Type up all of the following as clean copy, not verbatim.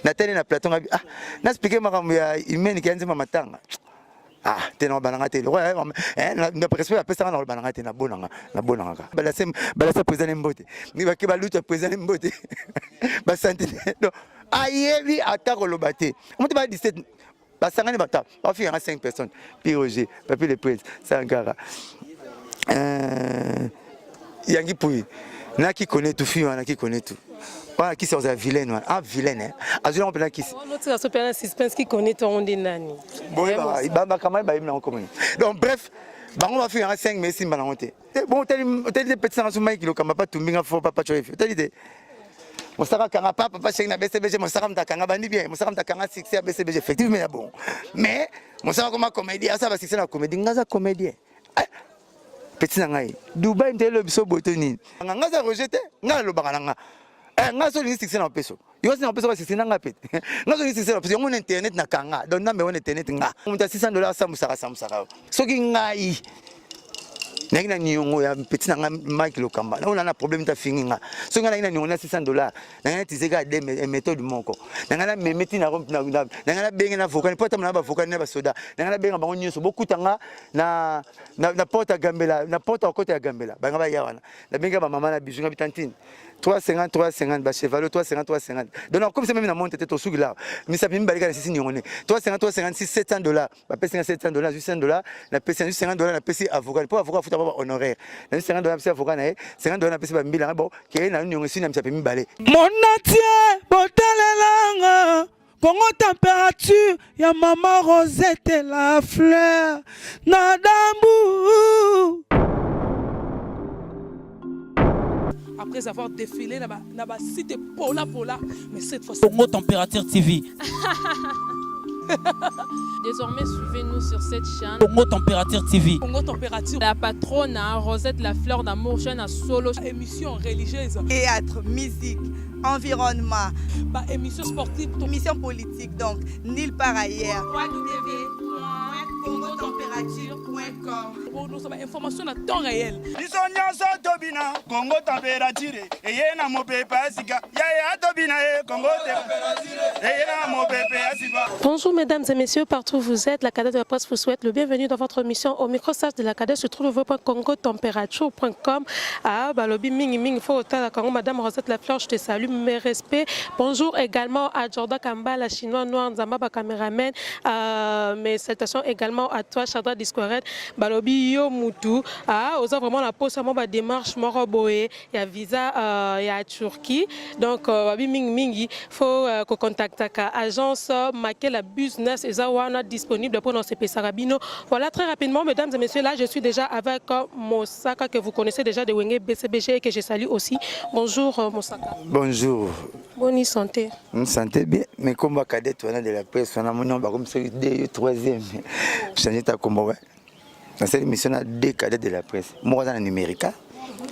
natali na plateau ngabi na expliquer makambo ya humaine ki anzima matanga tena bananga te na presque la pesa na bananga te na bonanga balasa président mbote ni ba ke ba luta président mbote ba santine donc ayebi atako lobate mutu ba 17 ba sangani ba ta ba fi 5 personnes puis Roger papi le prince Sankara yangi pouyi na qui connaît tout fille na qui connaît tout pas qui sont vilaine vilaine azuna on qui notre super suspense qui connaît tout on dit nani bon ba kamai ba imna komoni donc bref bango va faire 5 mais simba na honte bon tel des petits sans mai kilo kamba pas tumbinga fo papa choifi tel idée mosaka kanga papa cheng na BCBG mosaka mtakanga bandi bien mosaka mtakanga succès à BCBG effectivement mais bon mais mosaka comme comédien ça va succès na comédie ngaza comédien petit nangai Dubai ntelo biso botoni ngaza rejeté ngala lo bananga ngazo ni succès na peso yo na peso ba succès na ngapet ngazo ni succès na peso on internet na kanga donc na me on internet nga muta $600 samusaka soki ngai nangina nyongo ya petit nanga Mike Lokamba na on a problème ta finginga so ngana ina nyongo na $600 nangana tizeka de méthode moko nangana memeti na nangana benga na vocal pota na ba vocal na ba soda nangana benga bango nyonso bokutanga na porta gambela na porta côté ya gambela banga ba yawana na benga ba mama na bijunga bitantine 350 ba chevalo 350 donc comme c'est même na monte to sugi là mais ça pimba leka sisi nyongone 350 $700 ba pesa $700 $800 na pesa $50 na pesa avocat pour avocat futa ba honoraire na $50 pesa avocat na $50 na pesa ba mbila bon ke na nyongo sisi na misa pimba le monatie botalelanga Congo température ya maman Rosette la fleur Nadambu. Après avoir défilé là-bas, cité Pola, mais cette fois-ci. Congo Température TV. Désormais, suivez-nous sur cette chaîne. Congo Température TV. Congo Température. La patronne Rosette la fleur d'amour, chaîne à solo. Émission religieuse. Théâtre, musique, environnement. Émission sportive. Émission politique, donc nulle part ailleurs. www.congotempérature.com. Pour nous avons information à temps réel. Congo Température. Et yena mo pepe asika. Ya tobina Congo Température. Et yena mo pepe asika. Bonjour mesdames et messieurs, partout où vous êtes, la cadette de la presse vous souhaite le bienvenue dans votre émission. Au microstage de la cadette se trouve www.congotempérature.com. Balobi Ming faut la Congo, madame Rosette Lafleur, je te salue, mes respects. Bonjour également à Jordan Kamba, la chinois noire, Nzamba, caméraman. Mes salutations également à toi, Chadra Discoret, Balobi Yo Moutou. Osa vraiment la pose à ma démarche, Moroboé, il y a visa, il y a Turquie. Donc, Babi Ming, faut qu'on contacte agence Makela Business et Zawana disponible pour nos CP Sarabino. Voilà, très rapidement, mesdames et messieurs, là je suis déjà avec Mosaka que vous connaissez déjà de Wenge BCBG et que je salue aussi. Bonjour Mosaka. Bonjour. Bonne santé. Santé bien, mais comme ma cadette, on a de la presse, on a mon nom, comme c'est le troisième. Changer ta combo. Dans cette émission, on a deux cadettes de la presse. Moi, on a numérique.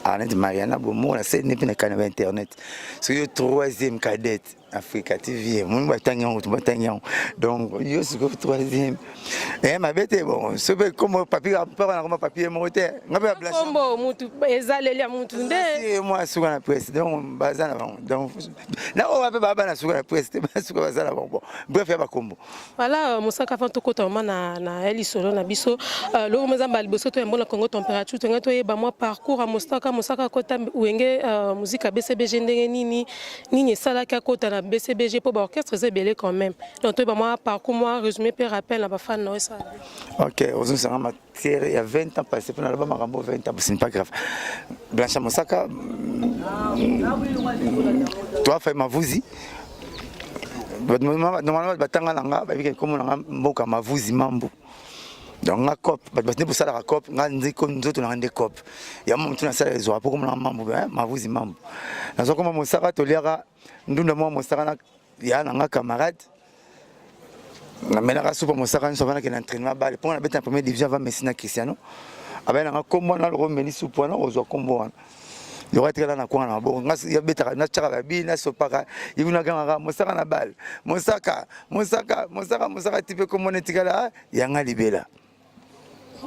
Arnett Mariana, bon, moi, on a 7 n'est pas Internet. C'est le troisième cadette. Africa TV, mon bataillon, donc je suis le troisième. Et ma bête, bon, c'est comme papier, comme papier moteur. Moi, je suis la presse, donc bazar avant. Donc, là, on va pas sur la presse, sur bazar avant. Bref, il y a pas combo. Voilà, Mosaka avant tout côté, na Eli Solo na biso. Le Mozamba Bosso, tu es bon la Congo température. Tu es moi parcours à Mosaka côté Wenge musique à BCBG nini salaka côté na BCBG pour l'orchestre c'est belé quand même. Donc tu moi parcours moi résumé puis rappel la fan non ça. OK, aujourd'hui c'est en matière il y a 20 ans passé pour l'album Marambo 20 ans, c'est pas grave. Blancha Mosaka toi fais ma vuzi. Normalement batanga nanga ba biki comme nanga mboka mavuzi mambo. Donc la COP, parce que pour ça la COP, on a dit que nous autres on a des COP. Il y a mon tour dans ça les oies pour comme on mambo, ma vous y mambo. Dans ce comme mon sara toliara, nous de moi mon sara il y a un camarade. Mais la race pour mon sara nous savons qu'il entraînement balle. Pour la bête en première division va Messina Cristiano. Avec un combo dans le remeli sous point aux oies combo. Il y aura été là dans quoi bon, il y a bête na chara bi na sopaka, il vous n'a gagné mon sara na balle. Mon saka type comme on est là, il y a un libéla.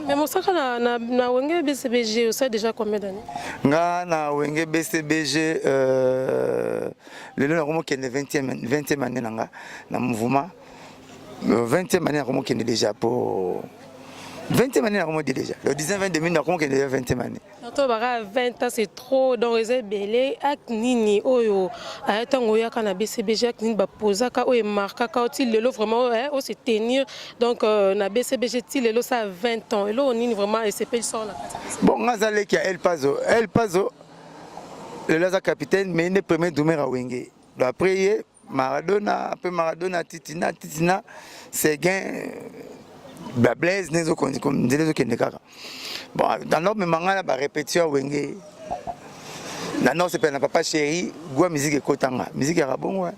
Mais mon sac na Wenge BCBG, ça déjà combien d'années? Nga na Wenge BCBG le long na 20e année nanga na mouvement 20e année na kende déjà pour 20e année na déjà le 19 2000 na kende 20e année. Toi bara 20 ans c'est trop donc les belé ak nini oyo atango ya kana BCBG ak nini ba posa ka oyo marka ka ti lelo vraiment o se tenir donc na BCBG ti lelo ça 20 ans et là on nini vraiment SCP sort là. Bon ngazale ki El Pazo le laza capitaine mais il est premier doumer à Wenge. Après Maradona après Maradona Titina c'est gain Blaise nezo comme des kende kaka. Bon, dans notre mangala ba répétition Wenge. Dans c'est pas papa chéri, goua musique ekotanga. Musique ya bon ouais.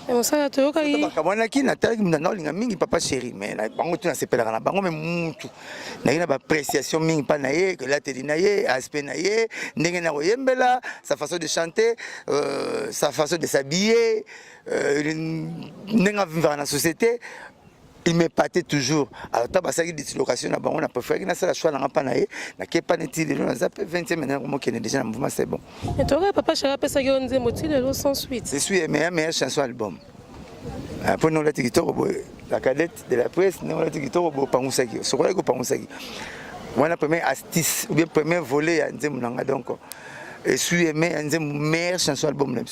Et on ça to ka yi. Ba kamona ki na tali na linga mingi papa chéri mais na bango tu na sepela na bango mais mutu. Na ina ba appréciation mingi pa na ye que la teli na ye, aspect na ye, ndenge na yembela, sa façon de chanter, sa façon de s'habiller, ndenge vivre dans la société. Il m'épatait toujours. Alors, tu as des dislocations, on a préféré que ça soit dans la panaille, na kepa neti le on a 20e maintenant comment qui est déjà dans le mouvement c'est bon. Et toi papa chéri pesa yo nze moti le sans suite. Je suis meilleure chanson album. Après nous la tikito la cadette de la presse, nous la tikito pangusaki. Ce quoi que pangusaki. Moi la première astuce ou bien premier volet à nze munanga donc. Je suis aimé nze meilleure chanson album là.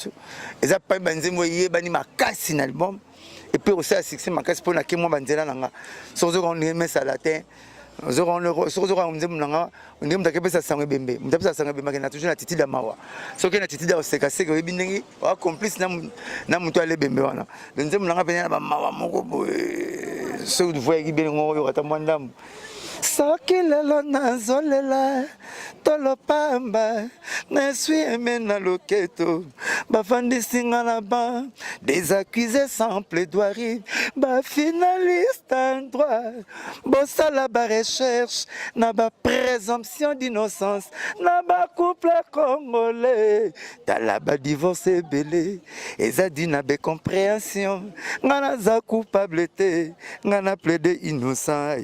Et ça pas nze moye bani makasi na album. Et puis aussi à succès ma casse pour na ke moi banzela nanga sozo on aime ça latin sozo on nzemu nanga ndem takepesa sangwe bembe mtapesa sangwe bembe na toujours na titi da mawa soki na titi da oseka seka webi ndenge wa complice na mutu ale bembe wana nzemu nanga pena ba mawa moko boye so du voye bien ngoyo kata mwandam soki lelo nazolela tolopamba na suis aimé na loketo bafandisi nga na ba des accusés sans plaidoirie ba finaliste en droit bosala ba recherche na ba présomption d'innocence na ba couple congolais tala ba divorce belé ezadi na be compréhension nga naza coupable te nga na plaidé innocent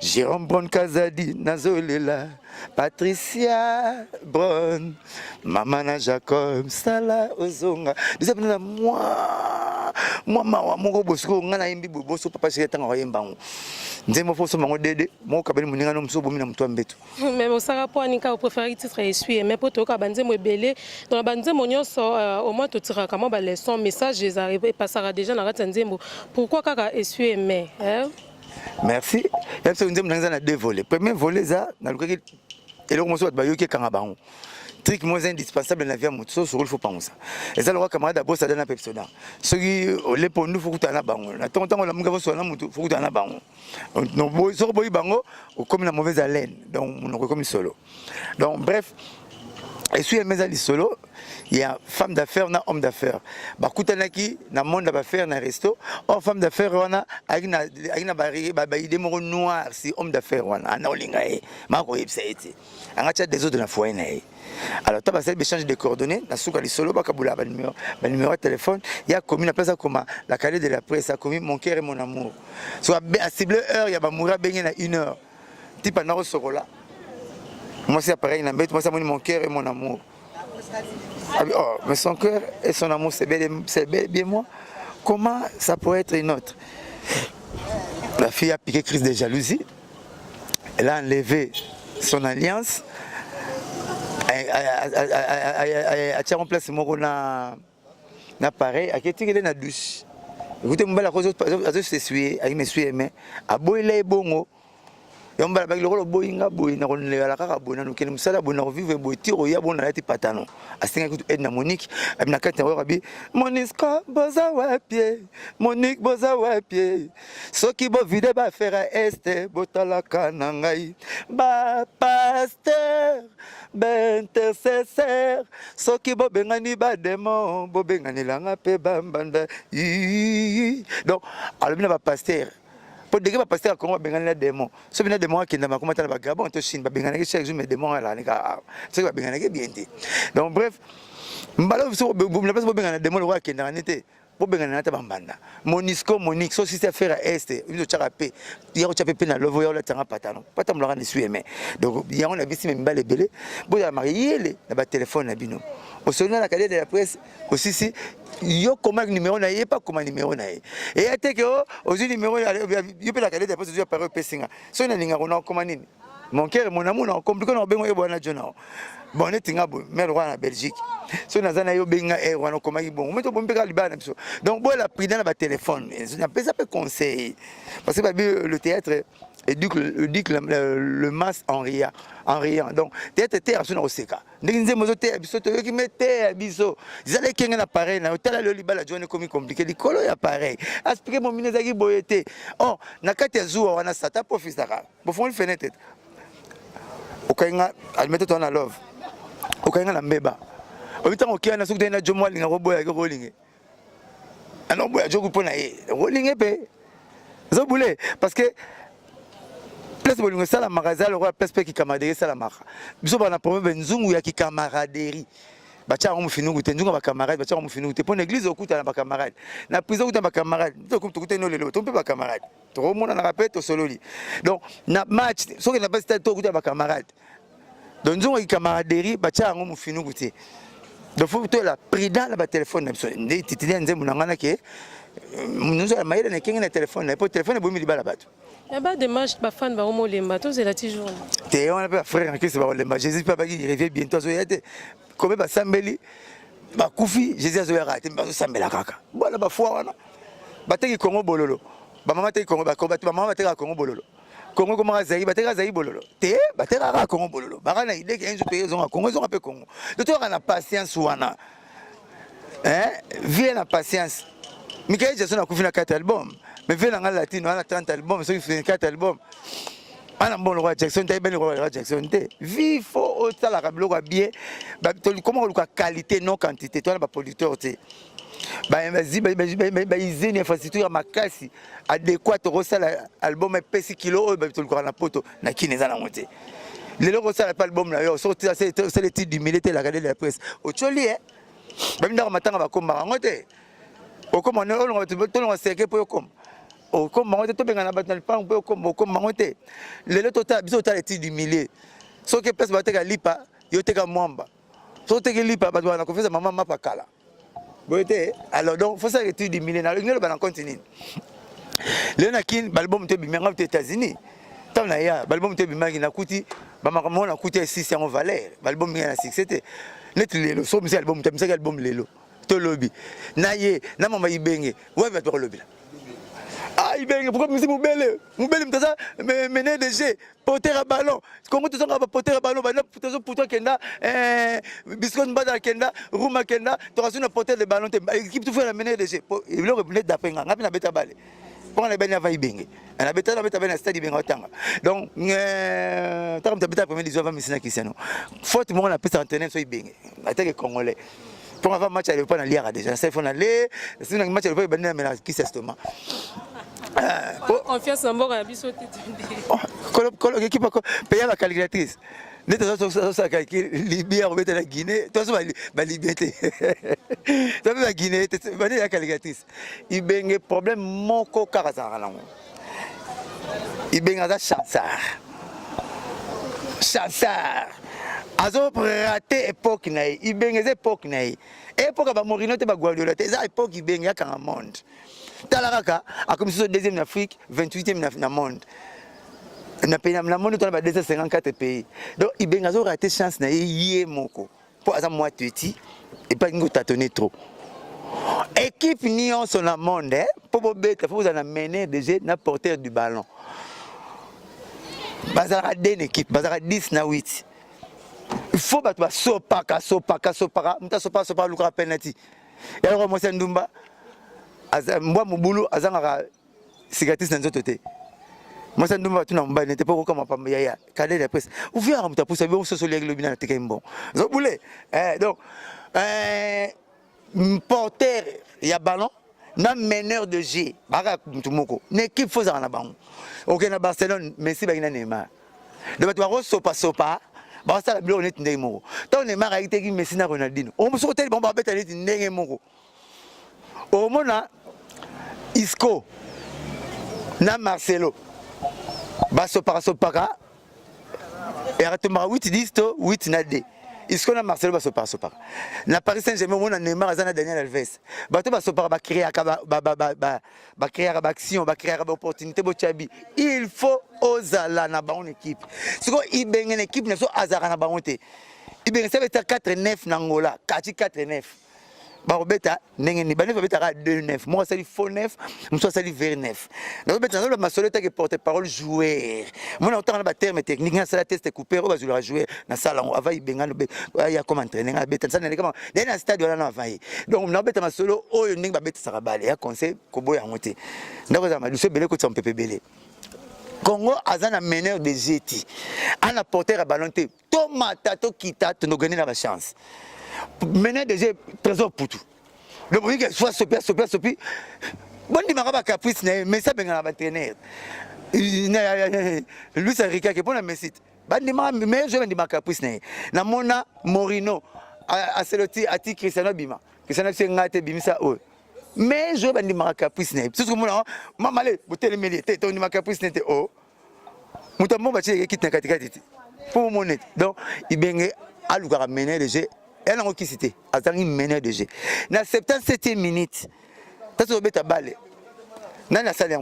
Jérôme Bon Kazadi Nazolela Patricia Bon Mamana Jacob Sala Ozonga disabina moi mawa moko bosiko ngana yimbi boso papa chétanga oyembango nzemo foso mango dede mo kabeli muninga no mso bomina mtu ambeto mais mon sara po anika au préféré titre essuie mais poto ka banze mo belé dans banze mo nyonso au moins to tira comment ba leçon message les arrivé passera déjà na ratanzembo pourquoi kaka essuie mais merci. Il y a deux volets. Premier volet, c'est le moment où il y a un truc moins indispensable dans la vie, c'est ce qu'il faut penser. Et ça, le camarade d'abord, ça donne un peu de temps. Ceux qui les pour nous, il faut que tu aies un bango. Tant que la mouga soit là, il faut que tu aies un bango. Donc, sur le bango, comme la mauvaise haleine, donc on est comme solo. Donc, bref, et sur les solo, il y a femme d'affaires, on a homme d'affaires. Bakutanaki, na monde d'affaires, na resto. Or femme d'affaires, on a agina barrière, des mots noirs, si homme d'affaires, on a olingae, marco ipsaiti. On a des autres de la foyer. Alors, tu as échange de coordonnées, la souka solo, bakaboula, numéro de téléphone. Il y a commis la place comme la calée de la presse, a commis mon cœur et mon amour. Soit à cible heure, il y a moura baigné à 1 heure. Type à Naro Sorola. Moi, c'est pareil, moi, c'est mon cœur et mon amour. Oh, mais son cœur et son amour, c'est bien moi. Comment ça pourrait être une autre? La fille a piqué crise de jalousie. Elle a enlevé son alliance. Elle a remplacé mon appareil. Elle a été dans la douche. Écoutez, je vais s'essuyer, je me suis aimé. À boire bongo. Yamba ba lokolo boyinga boy na konlela kaka bona no kene musala bona vivre boy tiro ya bona lati patano asinga kutu Edna Monique abina kata wabi Monisco boza wapie Monique boza wapie soki bo vide ba faire este botala kana ngai ba pasteur ba intercesseur soki bo bengani ba démon bo bengani langa pe bambanda donc alobina ba pasteur pour déguer ma pasteur comment bengan les démons ce bien démons qui n'a pas comment t'as Gabon to Chine bengan les chaque jour mes démons là ni ka c'est va bengan les bien donc bref mbalo so la place bengan les démons le roi qui n'a été pour bengana na ta bambanda Monisco Monique so système faire est une autre paix il y a autre paix na lovo ya la tanga patano pata mlora ne suit mais donc il y a on a bisi memba le belé bo ya marié le na ba téléphone na bino au sonner la cadette de la presse aussi si yo comment numéro na yé pas comment numéro na yé et ate que aux numéro yo pe la cadette de la presse yo par pesinga so na ninga on comment nini mon cœur mon amour na compliqué na bengo yebo na jona bon netinga bo mais roi na Belgique so na zana yo benga wana comment bon mais to bombe ka libana biso donc bo la prudence na ba téléphone na peut ça peut conseil parce que le théâtre éduque le masse en riant donc théâtre terre sur na oseka ndinze mozo te biso to yo ki mete biso zale kenga na pareil na tala le libala jone comme compliqué likolo ya pareil aspire mon mineza ki boyete oh na kati ya zuwa wana sata profisaka bo fond fenêtre okainga almete to na love okainga na mbeba obitango kia na sukute na jomo alinga roboya ke rolinge ano boya joku pona ye rolinge pe zo boulé parce que place bolingo sala magasin le roi place pe ki camaraderie sala maka biso bana problème nzungu ya ki camaraderie bacha ngo mfinugu te nzungu ba camarade bacha ngo mfinugu te pour l'église okuta na ba camarade na prison okuta ba camarade to kuta no lelo to pe ba camarade to mona na rapete to sololi donc na match so que na pas to okuta ba camarade donc nzungu ki camaraderie bacha ngo mfinugu te donc faut que la prudent la ba téléphone na biso ndi titili nzembo na ngana ke nous a maïla na kinga na téléphone na po téléphone bo mi libala bato. Il y a des matchs qui sont pas au lemba, tous c'est la toujours. On a pas frère qui c'est pas lemba. Jésus papa qui revient bientôt so yete. Comme ba sambeli ba kufi Jésus azoya raté ba sambela kaka. Voilà ba foi wana. Ba teki Congo bololo. Ba mama teki Congo ba combattre ba mama teki Congo bololo. Congo comment azai ba teki azai bololo. Te ba teki ra Congo bololo. Ba kana idée que un jour pays zonga Congo zonga pe Congo. De toi on a patience wana. Viens la patience. Michael Jackson a kufi na 4 albums. Mais vu dans la latine, on a 30 albums, mais il fait 4 albums. On a un bon roi Jackson, tu as bien le roi Jackson. Vive, faut ça la rablo bien. Comment on a qualité, non quantité. Toi, on a producteur. Vas-y, ils ont une infrastructure à ma casse adéquate au album et pèse kilo, tu le crois na poto, na qui n'est à la moitié. Les logos ça pas album là, c'est le titre du militaire la regarder la presse. Au choli même dans matin on va comme marangote. Au comme on a cercle pour comme au comme marangote to benga na batna pas on peut comme marangote. Les total biso total le titre du militaire. So que pèse bateka lipa, yo teka mwamba. So teka lipa ba na confiance maman mapa kala. Alors donc faut ça étude du millénaire le ba continue le na kin balbum te bimenga aux États-Unis tant na ya balbum te bimenga na kuti ba makamo na kuti 6 en valeur balbum na 6 c'était net lelo so musique album te musique album lelo to lobby na ye na mama ibenge ouais va to lobby ah ibenge pourquoi musique mobile mtaza mener des jeux porter à ballon comment tu sens porter à ballon ba pour toi kenda biscuit mbada kenda ruma kenda tu as une porter de ballon équipe tu fais la mener des jeux il le revenir d'après ngapi na beta balle pour na bena va ibenge na beta bena stade ibenge otanga donc tam ta beta premier 18 misina kisano faute mo na pesa internet so ibenge attaque congolais pour avoir match avec pas na liara déjà ça il faut aller c'est un match avec bena mais qui c'est justement confiance en moi biso te kolo équipe payer la calculatrice neta ça calcul Libye on mettre la Guinée toi ça ba Libye toi la Guinée ba la calculatrice ibenge problème moko karazara nango ibenge za chansar azo raté époque na ibenge za époque na époque ba Mourinho te ba Guardiola te za époque ibenge ya kanga monde Talaraka a comme ça deuxième en Afrique, 28e dans le monde. Na pays na monde on a 254 pays. Donc Ibenga zo raté chance na yé moko. Pour ça moi petit et pas ngo tâtonner trop. Équipe nion sur le monde pour bête faut vous en amener des jeux na porteur du ballon. Bazara d'une équipe, bazara 10 na 8. Il faut battre sopaka, muta sopa lukra penalty. Et alors moi c'est Ndumba moi mobulu azanga cicatrice nzoto te moi ça ndumba tuna mbana n'était pas comme pamba yaya cadre de presse ouvert muta poussa bien so soleil le bina te bon zo boulé donc porteur ya ballon na meneur de jeu baka mtumoko l'équipe faut na bango OK na Barcelone Messi ba ina Neymar le bato ro sopa ba ça la bilo net ndenge moko tant Neymar a été qui Messi na Ronaldinho on so tel bon ba beta net ndenge moko Au mona Isco na Marcelo basopara et aratomara 8-10 to 8 na D. Isco na Marcelo basopara na Paris Saint-Germain mona Neymar azana Daniel Alves bato basopara ba créer ba action ba créer ba opportunité bo tchabi. Il faut ozala na ba équipe siko ibenge na équipe na so azara na ba monte ibenge ça va être 4-9 na Angola 4-9 Barobeta, Nengeni, Banef, 2-9. Moi, ça dit faux 9, moi, ça dit vers 9. Dans le masoleta qui porte-parole joueur. Moi, on a un terme technique, ça la test coupé, on va jouer dans la salle, on va y bengan, il y a comme entraîner, ça n'est pas. Dans un stade, on a envahi. Donc, on a bête ma solo, oh, il y a un bête sarabale, il y a un conseil, Kobo a monté. Donc, on a dit, c'est belé que tu en peux belé. Congo a un meneur de GT. On a porté à ballonté. Tomata, to kita, tu nous gagner la chance. Meneur de GT, trésor pour tout. Le bruit que soit sopi. Bon, il m'a pas caprice, mais ça, ben, on va entraîner. Lui, c'est Rika qui est bon à mes sites. Mais je vais dire caprice. Na mona Morino, à Celoti, à Ti Cristiano Bima. Cristiano Bima, Bimisa, oh. Mais je vais dire caprice. Tout ce que moi, maman, vous t'es le milieu, t'es ton caprice, oh. Moutamon, bah, tu es qui t'es catégorie. Pour mon net. Donc, il baigne à l'ougar mener le jeu. Elle a qui cité. Attends, il menait de jeu. Dans 77e minute, tu as oublié ta balle. Dans la salle,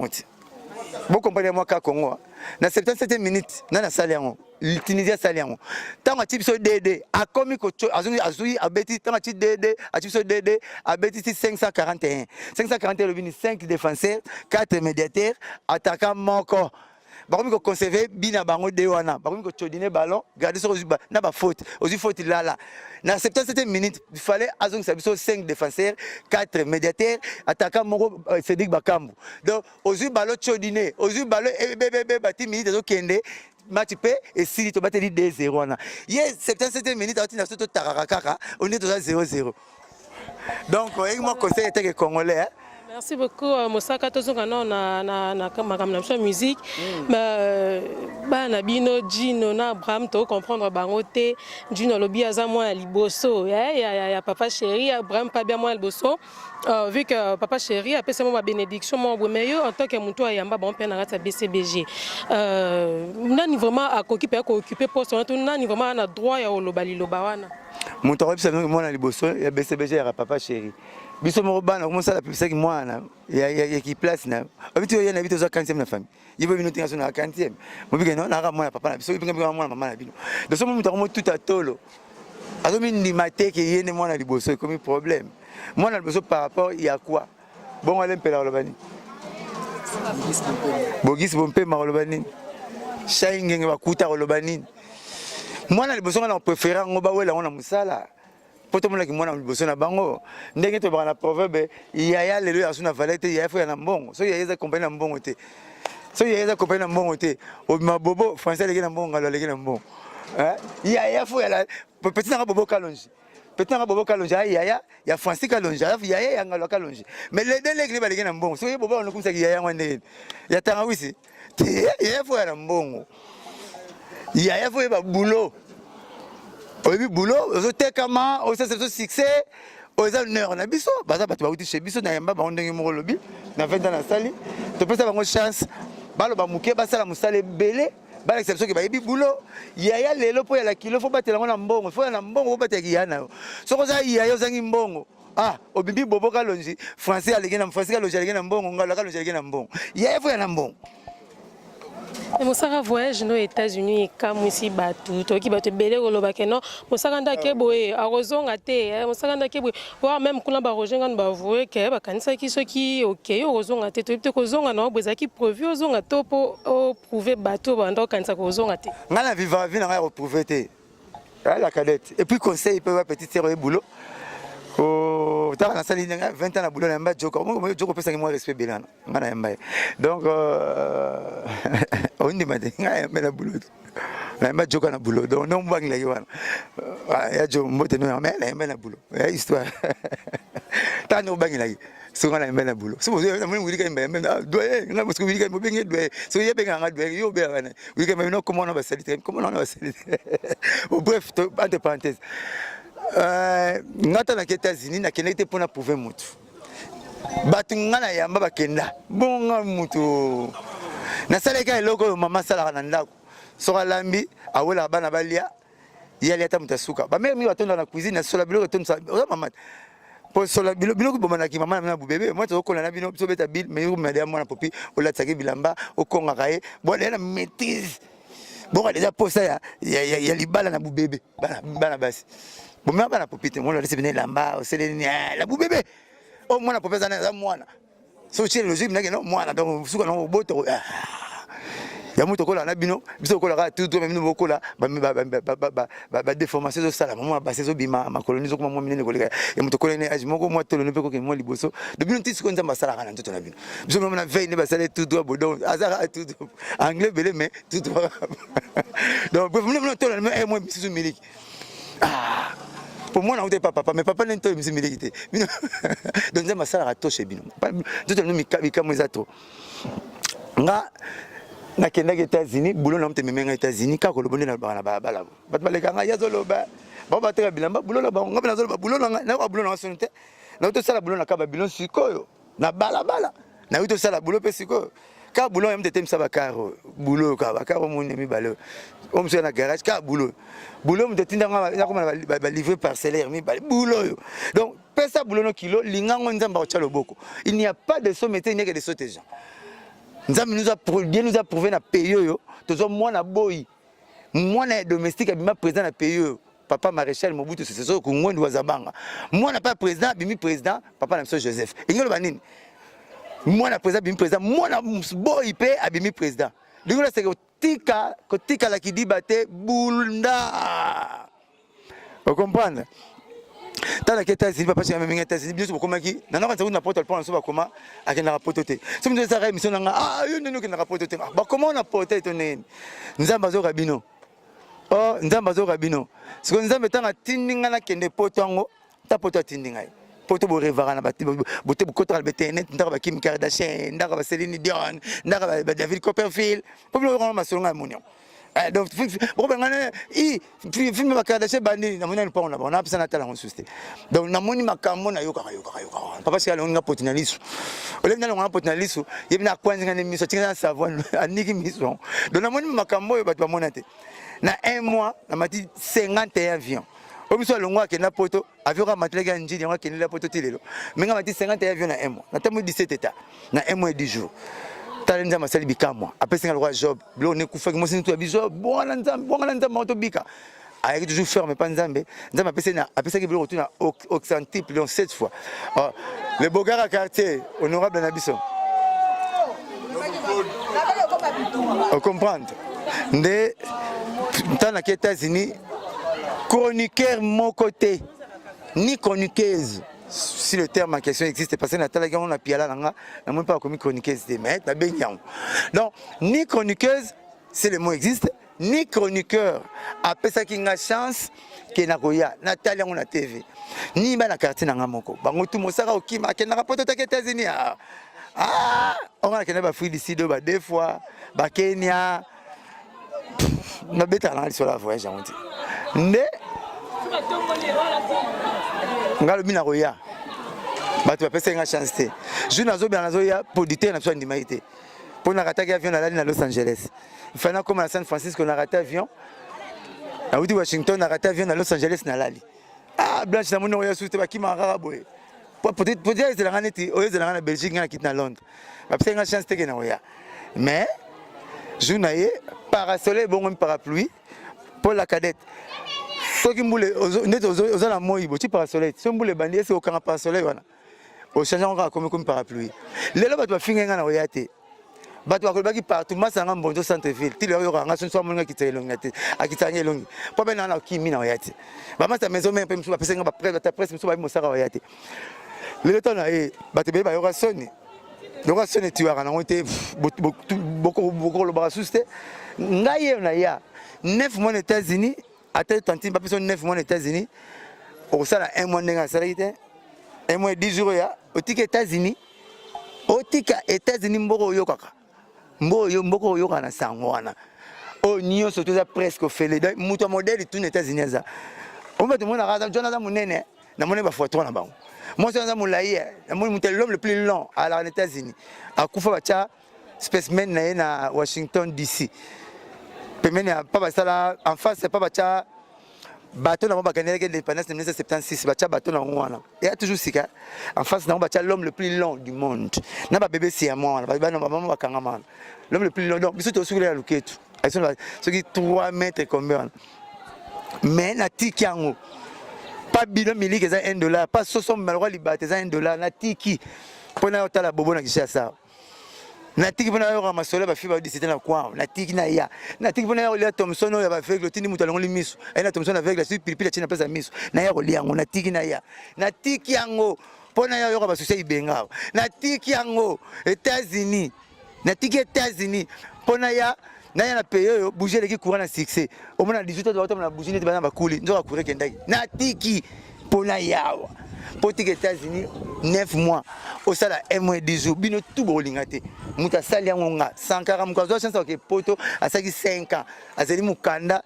vous comprenez moi qu'à Congo. Dans 77e minute, dans la salle, le Tunisien salle. Tant que tu es DD, à commis que tu as bêti, tant que tu es DD, à tu es DD, à bêti 541. 541, le 5 défenseurs, 4 médiateurs, attaquant mon corps. Par contre, conserver bien bango de wana. Par contre, tu donnes ballon, garder sur Ozuba, n'a pas faute. Ozu faute là. Dans 77 minutes, il fallait azong sabiso 5 défenseurs, 4 médiateurs, attaquant Moro Cédric Bakambu. Donc Ozu ballon tu donnes, Ozu ballon bébé bati minutes de kende. Match pe et si tu battes 2-0 wana. Yes, 77 minutes on a surtout tarakaka, on est déjà 0-0. Donc, moi conseil était que congolais. Merci beaucoup, Moussaka. Tous ceux na musique, na bino Gino na Abraham to comprendre bangote Gino lobi aza moi liboso ya papa chéri Abraham pas bien moi liboso vu que papa chéri a passé ma bénédiction mon meilleur en tant que muto ayamba bon père na BCBG nani vraiment a occuper poste nani vraiment na droit ya olobali lobawana muto ko bisa moi na liboso ya BCBG ya papa chéri. Biso morobana comment ça la publicité moi na ya qui place na habité il y a habité aux 40e na famille il veut venir sur la 40e moi bien non na moi papa na biso il bien moi maman na bino de ce moment tout à tolo azomi ndimate ke yene moi na liboso comme problème moi na liboso par rapport il y a quoi bon allez pela lobani Bogis bompe marolobani shaingenge bakuta lobani moi na liboso na préférer ngoba wela on na musala. Pour tout le monde qui m'a dit na bango ndenge to bana proverbe yaya lelo ya suna valete yaya fo ya na mbongo so yaya za compagnie na mbongo te so yaya za compagnie na mbongo te o mabobo français leki na mbongo ngalo leki na mbongo yaya fo ya la petit na bobo kalonji petit na bobo kalonji yaya ya français kalonji yaya ya ngalo kalonji mais les deux leki ba leki na mbongo so yaya bobo on kumisa yaya ngwande ya tanga wisi yaya fo ya na mbongo yaya fo ya boulot. Oui, boulot, aux tékama, aux succès, aux honneurs, on a biso, baza batu ba uti chez biso na yamba ba ondenge mo lobi, na 20 dans la salle, to pesa bango chance, balo ba muke ba sala musale belé, ba l'exception ke ba yebi boulot, yaya lelo po ya la kilo fo batela na mbongo, fo na mbongo batela yana. Soko za yaya ozangi mbongo. Ah, obibi bobo kalonji, français alege na français kalonji alege na mbongo, ngalo kalonji alege na mbongo. Yaya fo ya na mbongo. Mosaka voyage aux États-Unis comme ici batu to ki batu belé koloba keno mosaka ndake boye arozonga te mosaka ndake boye voir même kuna ba rojenga ba voye ke ba kanisa ki soki OK arozonga te to peut kozonga na boza ki prévu ozonga to po prouver batu bando kanisa kozonga te ngala vivre vie na retrouver te la cadette et puis conseil peut petite sœur boulot oh t'as na sali 20 ans na boulot na mba joko moi joko pesa moi respect belana ngana mba donc on dit nga na boulot na mba joko na boulot donc non mba ngila yoana ya jo mbote no mais na mba na boulot ya histoire ta no bangila so ngana mba na boulot so na mwe wili mba mba doye nga musko wili ka mbenge doye so ye benga nga doye yo be bana wili ka mwe no comment on va saliter comment on va saliter bref entre parenthèses ngata na États-Unis na kenete pona prouver mutu batungana yamba bakenda bonga mutu nasaleka eloko mama sala na ndako soka lambi awela bana balia yali ata mutasuka ba mère mi batonda na cuisine na sola biloko tonsa oza mama po sola biloko bomana ki mama na bubebe moi to kola na bino so beta bil mais me dia mwana popi ola tsaki bilamba okonga kae bon na maîtrise bon déjà pour ça ya libala na bubebe bana basi bon mais bana popi te mona laisse bene lamba oseleni la bubebe o mwana popi za mwana so chez logique na no mwana donc suka no boto ya moto kola na bino biso kola ka tout même nous kola ba déformation de sala maman ba saison bima ma colonie ko maman minene koleka ya moto kola ne age moko moi tolo ne pe ko ke moi liboso de bino tisi ko nzamba sala kana ntoto na bino biso même na veille ne ba sala tout doigt bodon azara tout anglais belé mais tout doigt donc pour nous tolo mais moi biso miliki pour moi, on n'a pas papa, mais papa n'est pas une milité. Donc, je suis à toucher bino. Tout le monde est à toi. Na kenda aux États-Unis, boulot na mteme menga États-Unis, ka ko lobone na bana bala. Bat baleka nga yazolo ba. Ba bateka bilamba boulot la ba nga na zolo ba boulot na ko boulot na sonite. Na to sala boulot na ka ba bilon sikoyo. Na bala. Na to sala boulot pe sikoyo. Ka boulot yam tetem sa ba karo. Boulot ka ba karo mon mi balo. On me na garage ka boulot. Boulot me tetinda nga ko ba livrer parcellaire mi balo. Boulot. Donc pesa boulot no kilo lingango nzamba cha loboko. Il n'y a pas de sommité ni que de sauter gens. Dieu nous a prouvé na pays yo tozo mwana boy mwana domestique abima président na pays yo papa maréchal Mobutu Sese Seko ku ngondi wa zabanga mwana pas président bimi président papa na mso Joseph ingelo banini mwana président bimi président mwana boy pe abimi président lingo la seko tika la kidiba te bunda vous comprenez. Tant que États-Unis, papa, j'ai même États-Unis, bien sûr, comme qui, n'a pas de porte le sur comment, à qui n'a pas porté. Si vous avez une mission, nous qui n'a pas porté. Comment on a porté ton nez? Nous avons besoin de Rabino. Oh, nous avons besoin de Rabino. Ce que nous avons besoin de Tindinga qui n'est pas tango, t'as porté Tindinga. Porte pour révérer la bâtiment, porte pour contre le internet, n'a Kim Kardashian, n'a Céline Dion, n'a David Copperfield, pour le rendre ma seconde ammunition. Donc, film ma Kardashian bandi na mona pas on a besoin d'atteindre en souci. Donc na moni makambo na yoka. Papa c'est on a potenalisu. Ole na on a potenalisu, yebina kwanza na miso tinga savoir aniki miso. Donc na moni makambo yo batwa monate. Na un mois na mati 51 avions. Omiso longwa ke na poto avion ka matlega njini ngwa ke na poto tilelo. Menga mati 51 avions na un mois. Na tamo 17 états. Na un mois et 10 jours. Talenza masali bikamwa apesa ngalo job blo ne kufa mo sinto biso bona nzamba moto bika avec toujours ferme pas nzambe nzamba apesa ki blo tuna oxantiple donc 7 fois le bogara quartier honorable na biso on comprendre de dans les États-Unis chroniqueur mon côté ni chroniqueuse. Si le terme en question existe, parce que on a piala langa, n'a même pas commis chroniqueuse des maîtres, la baignant. Donc, ni chroniqueuse, c'est le mot existe, ni chroniqueur. Après ça, qu'il y a chance, qu'il y a Nagoya, Nathalie on a TV, ni la quartier n'a moko. Bango tout mosara au Kima, qu'il n'a rapporté aux États-Unis. On a qu'un fruit d'ici deux fois, Kenya, na bêta là sur la voyage, on dit. Ne ngalo bina roya bato bapesa nga chance te je nazo bien nazo ya producteur na so ndimaite pour na rater avion na Los Angeles il fallait comme à San Francisco na rater avion na Washington na rater avion na Los Angeles na lali blanche na mono ya soute ba ki mangara boy peut-être c'est la raneti o ezela na Belgique na kit na Londres bapesa nga chance te ke na roya mais je naie parasoleil bon parapluie pour la cadette. Ceux qui voulaient, aux la moi, ils par soleil. Si on voulait bannir, c'est au camp par soleil. Au changeant comme parapluie. Les lois doivent finir en réalité. Bateau à qui partout, moi, c'est un bon centre-ville. Tu leur aura un soit mon qui t'a longue, à qui t'a longue. Pas bien dans qui mine en réalité. Maman, ta maison, même, je vais passer après ta presse, je vais me faire en réalité. Le temps là, bateau, il y aura sonné. Il y aura sonné, tu as été beaucoup le bras sousté. Naïa, 9 mois aux États-Unis. À tel temps, il y a 9 mois aux États-Unis. Au salaire, 1 mois de salaire, 1 mois et 10 jours, au ticket États-Unis. Au ticket États-Unis, Mboko Yokaka. Mboko Yokana Sangwana. Au Nyon, surtout, presque fait les deux. Mouton modèle, tout les États-Unis. On va demander à Jonathan Mounene, na monnaie va fois 3 là-bas. Moi, c'est un homme l'homme le plus long aux États-Unis. À Koufa Bacha, spécimen à Washington DC. En face, c'est pas Bacha. Bateau n'a pas gagné l'indépendance de 1976. Bacha bateau n'a pas. Il y a toujours ça. En face, n'a pas l'homme le plus long du monde. N'a pas bébé si à moi. L'homme le plus long. Donc, bisous sur la loquette. Ce qui 3 mètres combien. Mais na tikiango. Pas bidon milique ça $1, pas sosom malroi liberté ça $1 na tiki. Pour na otala bobo na kisha ça. Na tiki pour na yo ramasole ba fiba di c'était na quoi. Na tiki na ya. Na tiki pour na yo lia Thomson ya ba fake le tini mutalongo limiso. Et na Thomson avec la suite pilipila china pesa miso. Na ya liango na tiki na ya. Na tiki yango pour na yo ba succès ibenga. Na tiki yango États-Unis. Na tiki États-Unis pour na ya na na paye bouger les courant na succès au moins 18 ans de na bouger ni bana ba kuli nzo akure kendaki na tiki pona yawa politique États-Unis 9 mois au sala 1 mois 10 jours bino tout bolingate muta sali ngonga 140 mkazo chance ke poto asaki 5 ans azeli mukanda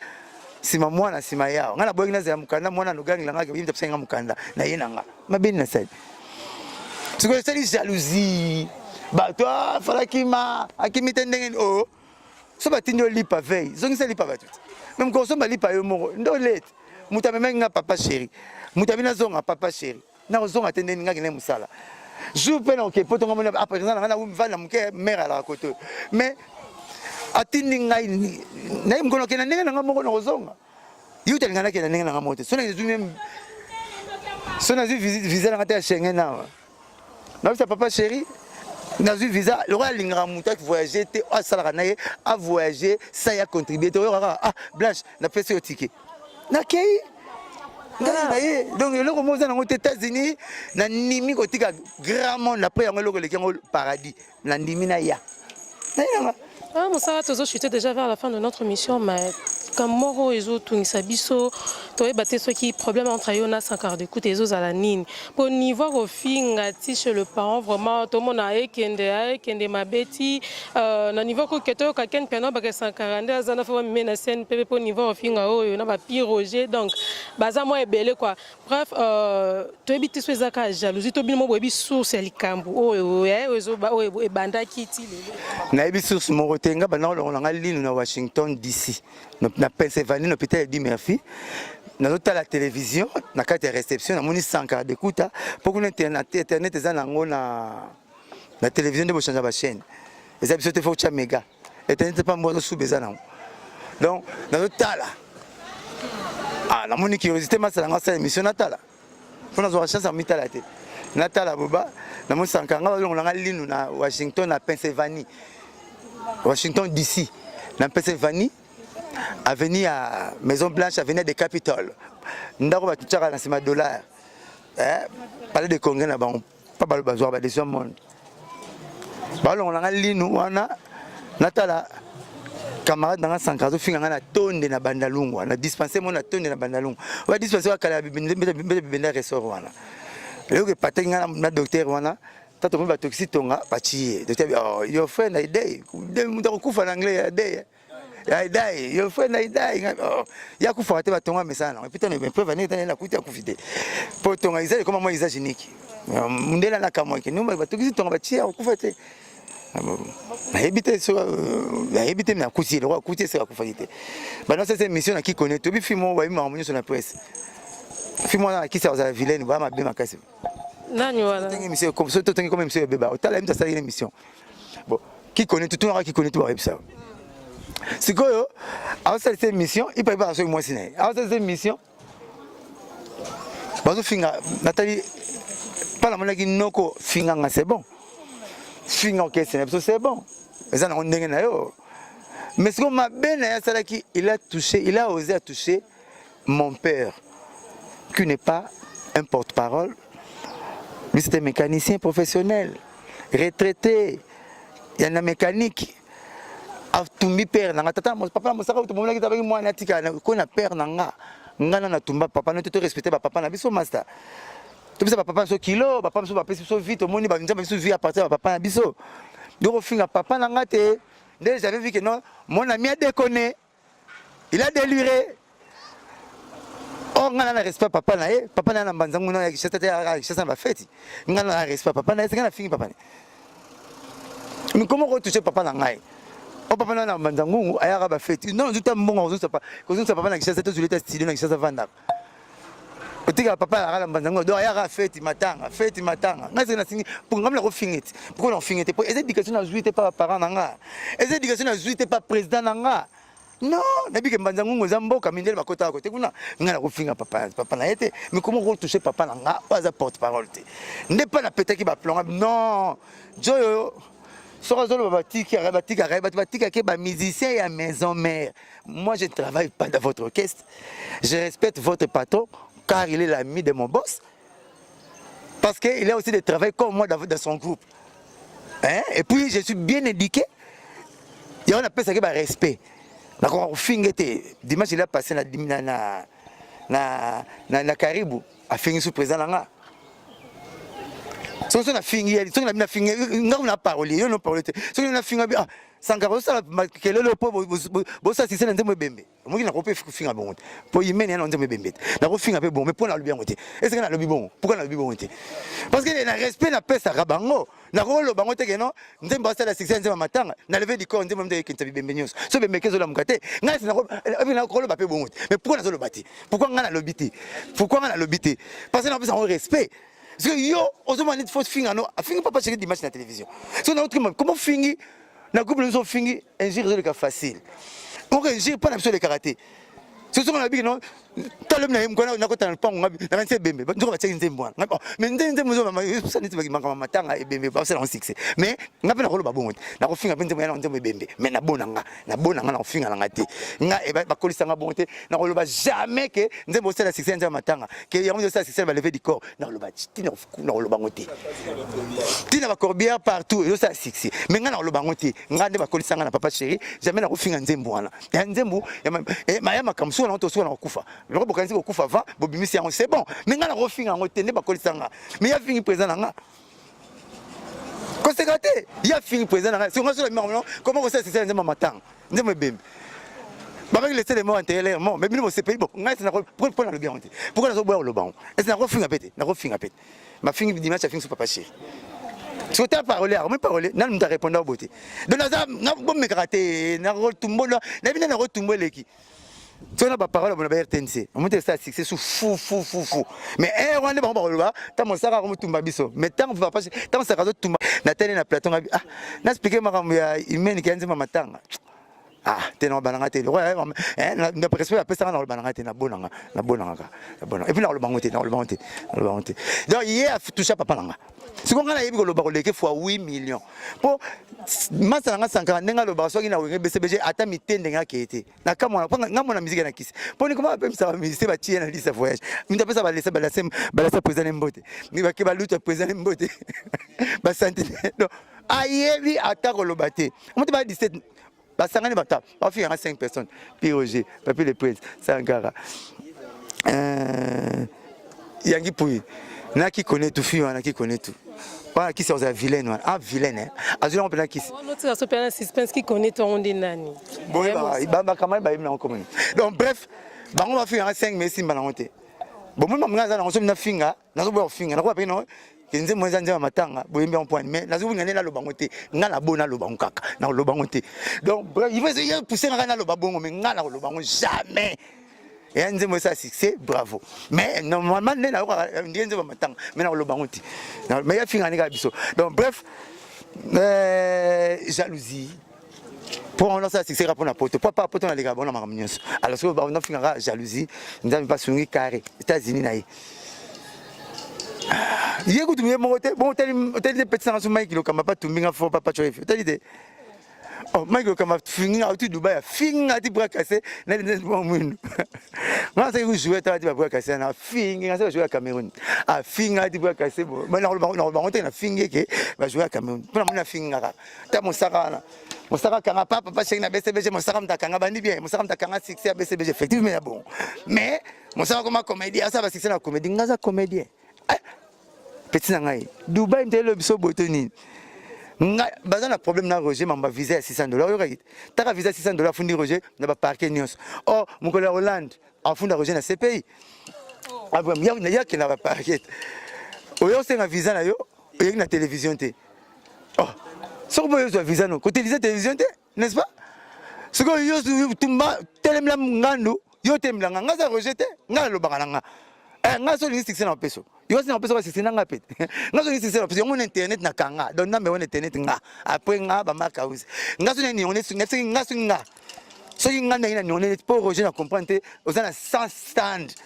sima mwana sima yao ngana boyina za mukanda mwana nugangi langa ke bimta psenga mukanda na yenanga mabeni na sali siko sali jalousie ba toi fala kima akimite ndenge oh so batindi lipa veille zongisa lipa batut même quand so lipa yo moko ndo let mutameme nga papa chéri mutamina zonga papa chéri na zonga tende nga kene musala jour pe na ke poto ngomona après ça na vana muke mère à la côté mais atindi ngai na mkono kena nenga nga moko na zonga yuta ngana kena nenga nga moto so na même so na visa na ngata Schengen na ça papa chéri dans une visa le roi lingra muta qui voyager te a salarané a voyager ça y a contribué ah blanche na fait ce ticket na kei donc le comment ça aux États-Unis na nimi ko tika grand monde après on le le paradis na nimi na ya ah mon ça toujours chuter déjà vers la fin de notre mission mais comme moro ezo tungisa biso to ebate ceux qui problème entre yona 50 de coûte ezo à la nine pour niveau au finga ti chez le parent vraiment tout monde a kende mabeti na niveau ko keto ka ken peno ba 140 azana fa mena scène pepe pour niveau au finga o na ba piroger donc baza mo ebele quoi bref to ebiti so ezaka jalousie to bino mo boyebi source likambu o ezo ba o ebanda kiti lelo na ebi source mo rotenga ba na on a ligne na Washington DC na Pennsylvanie l'hôpital dit Murphy na la télévision na carte de réception na moni 140 d'écoute pour qu'on internet eza nango na télévision de changer ba chaîne et ça bisote faut cha méga internet pas moi sous beza nango donc na la ah na moni curiosité masala ngasa émission natala pour nous avoir chance à mitala té natala boba na moni 140 on a ligne na Washington na Pennsylvanie Washington DC na Pennsylvanie avenue à Maison Blanche, avenue des Capitole. Nous avons tout ça dans $. Parler de Congrès, pas de besoin de ce monde. On a ligne, on a Natala, camarade dans 100 fin on a tonne de bandalungu, on a dispensé mon tonne de bandalungu. On a dispensé à Calabine restaurant. Le que patenga na docteur wana tato ko ba toxitonga pachi docteur your friend I day dem kufa en anglais day I die, your friend I die. Ya kufa te batonga mesana. Putain ne peut venir dans la kutia kufite. Pour tonga izali comme moi izajiniki. Mundela na kamwa ke numba batoxitonga bachia kufa te. Na ebite so na ebite na kusi le kutia se kufa te. Ba non cette mission qui connaît to bi fimo wa ima munyo sur la presse. Fimo na qui ça za vilaine ba ma be makasi. Nani wala. Tengi mission comme ça tengi comme monsieur beba. Otala imta sali émission. Bon, qui connaît tout le qui connaît tout ba ça. C'est quoi alors cette mission il peut pas sur moi siné alors cette mission bazo finga Nathalie pas la monnaie qui noko finga c'est bon finga ok c'est bon mais ça on ndenge na yo mais ce qu'on m'a bien ça qui il a osé toucher mon père qui n'est pas un porte-parole lui c'était mécanicien professionnel retraité il y en a mécanique atumbi père nanga tata papa mosaka utumona kita bangi mwana tika ko na père nanga ngana na tumba papa no te respecter ba papa na biso master to bisa ba papa so kilo papa so ba pesi so vite moni ba nzamba biso vie à partir ba papa na biso donc finga papa nanga te dès j'avais vu que non mon ami a déconné il a déliré Oh, on a respect papa nae, papa na mbanzangu na Kinshasa te Kinshasa ba fête. On a respect papa nae, c'est qu'on a fini papa. Mais comment retoucher papa na ngai? Oh papa na mbanzangu ayaka ba fête. Non, tout un bon on pas. Quand on papa na Kinshasa te zuleta style na Kinshasa vanda. Otika papa la mbanzangu do ayaka fête matanga. Ngai c'est na singi pour ngam la refingete. Pourquoi on fingete? Pour les éducation na zuite pas parents na nga. Les éducation na zuite pas président na nga. Non, nabi ke mbanzangu ngozambo kamindele bakota côté kuna ngala kofinga papa na été mais comment retoucher papa na nga pas porte parole te n'est pas la pété qui va plomber non joyo sora zolo batiki ke ba musicien et à maison mère moi je ne travaille pas dans votre orchestre je respecte votre patron car il est l'ami de mon boss parce que il a aussi des travail comme moi dans son groupe hein et puis je suis bien éduqué et on appelle ça que ba respect. D'accord, au fin dimanche il a passé na Karibu a fini sous président là. So na fini, so na fini, ngam parole, yo no parole. So na fini ah Sankara ça kelelo po bo ça si c'est nzembe bembe. Moi qui na kopé finga bon. Po yimene na nzembe bembe. Na ko finga pe bon mais pour na bien côté. Est-ce que na lobi bon? Pourquoi na lobi bon côté? Parce que na respect na pesa rabango. Na ko lo bango te que non, nzembe ça la succès nzembe matanga. Na lever du corps nzembe de kinta bembe news. So bembe kezo la mukate. Ngai na ko lo ba pe bon. Mais pourquoi na zo lo bati? Pourquoi nga na lobité? Pourquoi nga na lobité? Parce que na pesa respect. Parce que yo, aux hommes il faut finir non, finir pas passer dimanche na télévision. So na autre comment finir na couple nous ont fini un gire de cas facile. On réagit pas sur le karaté. Ce sont la big non. Talem na yim kona na ko tan pang ngabi na nse bembe. Ba ndoko ba tsheng nzembo wana. Mais nzembo zo mama ça niti ba mama matanga e bembe ba ça on succès. Mais ngapi na ko lo ba bongo. Na ko finga nzembo yana nzembo bembe. Mais na bonanga na ko finga na ngati. Nga e ba kolisa nga bongo te na ko lo ba jamais que nzembo ça la succès nzembo matanga. Que yango ça succès ba lever du corps. Na ko lo ba tina ko lo ba ngote. Tina ba corbière partout yo ça succès. Mais nga na ko lo ba ngote. Nga de ba kolisa nga na papa chéri. Jamais na ko finga nzembo wana. Ya nzembo ya ma kamso na to so na kufa. Le bokanisi ko kufa va bobimisi yango c'est bon mais nga na refinga ngo tende ba kolisanga mais ya fingi président nga ko se gâté ya fingi président nga si on a sur le non comment vous ça c'est nzema matang nzema bembe baba il laisser les mots antérieurement mais bino c'est pays bon nga c'est na pour le bien pourquoi na zo boire le banc est na refinga pété ma fingi dimanche fingi papa chéri si tu as parlé, on m'a parlé, n'a pas répondu à beauté. Donc là, n'a pas me karaté, n'a retombo là, n'a pas retombo les qui. Tu n'as pas parlé à RTNC. On m'a dit ça, c'est fou. Mais on est bon là, tant mon sara comme tumba biso. Mais tant on va pas, tant ça rajoute tumba. Nathalie na platon ah, n'a expliqué ma ramu ya imeni kianze mama tanga. Ah, t'es dans le banangate. Na presque la personne dans le banangate na bonanga. Et puis dans le bangote. Donc hier touché papa nanga. Si on a eu le barreau de fois 8 millions. Pour Massanga Sankara, Nenga le barreau qui n'a pas BCBG, attends, mi tendenga qui était. Na kamona, na musique na kiss. Pour nous, comment ça va, c'est va tirer la liste voyage. Mais d'après ça va laisser balasser président Mbote. Il va que baluta président Mbote. Basante. Donc, aïe, attaque le bâté. On te va 17. Basangani bata. On fait 5 personnes. Puis Roger, Papi le Prince, Sankara. Yangi Pouy. Na qui connaît tout, fille, na qui connaît tout. Pas qui c'est un vilain, ah vilain, hein. Azulon peut qui. L'autre a super un suspense qui connaît ton de nani. Bon, bah quand même, bah en commun. Donc bref, bah on va faire un 5 mais si mal monté. Bon, moi maman ça on se met finga, na zo finga, na ko pa non. Kenze mo zanza matanga, boyembe en point mais na zo ngane la lo bangote, ngala bona lo bangaka, na lo bangote. Donc bref, il va pousser na lo babongo mais ngala lo bango jamais. Et un zémo ça succès bravo mais normalement n'est là on dit zémo matang mais on le bangoti mais il y a fini à biso donc bref jalousie pour on ça succès rapport na poto pas poto na les gars bon na makamnyos alors que on a fini à jalousie nous pas sungi carré États-Unis naï il écoute mieux mon côté bon tel des petits sans Mike lo kama pas tumbinga fo papa choife tel idée. Oh, Michael, comme finir à Dubaï, finir à bras cassés, n'a pas de monde. Moi, c'est que je jouais à bras cassés, na finir à jouer à Cameroun. À finir à bras cassés, maintenant on va monter na finir que va jouer à Cameroun. Pour la finir là. T'as mon Sarah kanga papa chez na BCBG, mon Sarah m'a kanga bandi bien, mon Sarah m'a kanga succès à BCBG effectivement bon. Mais mon Sarah comme comédien, ça va succès na comédie, ngaza comédien. Petit nangai. Dubaï m'était le biso botoni. Baza na problème na Roger mamba visa à $600. Taka visa $600 fundi Roger na ba parquet nyos. Oh mukola Hollande a funda Roger na CPI. Abram ya ki na ba parquet. Oyo senga visa na yo, oyo na télévision te. Oh. Soko boyo zo visa no. Côté visa télévision te, n'est-ce pas? Soko yo tumba telemla ngando, yo temla ngaza Roger te, ngalo bangana. Nga so lingi 600 peso. Yo c'est un peu ça c'est nga pet. Nga so lingi 600 peso. Yo internet na kanga. Donc na me on internet nga. Après nga ba marka uzi. Nga so ni on est nga so nga. So nga na ni on est pour Roger na comprendre aux na 100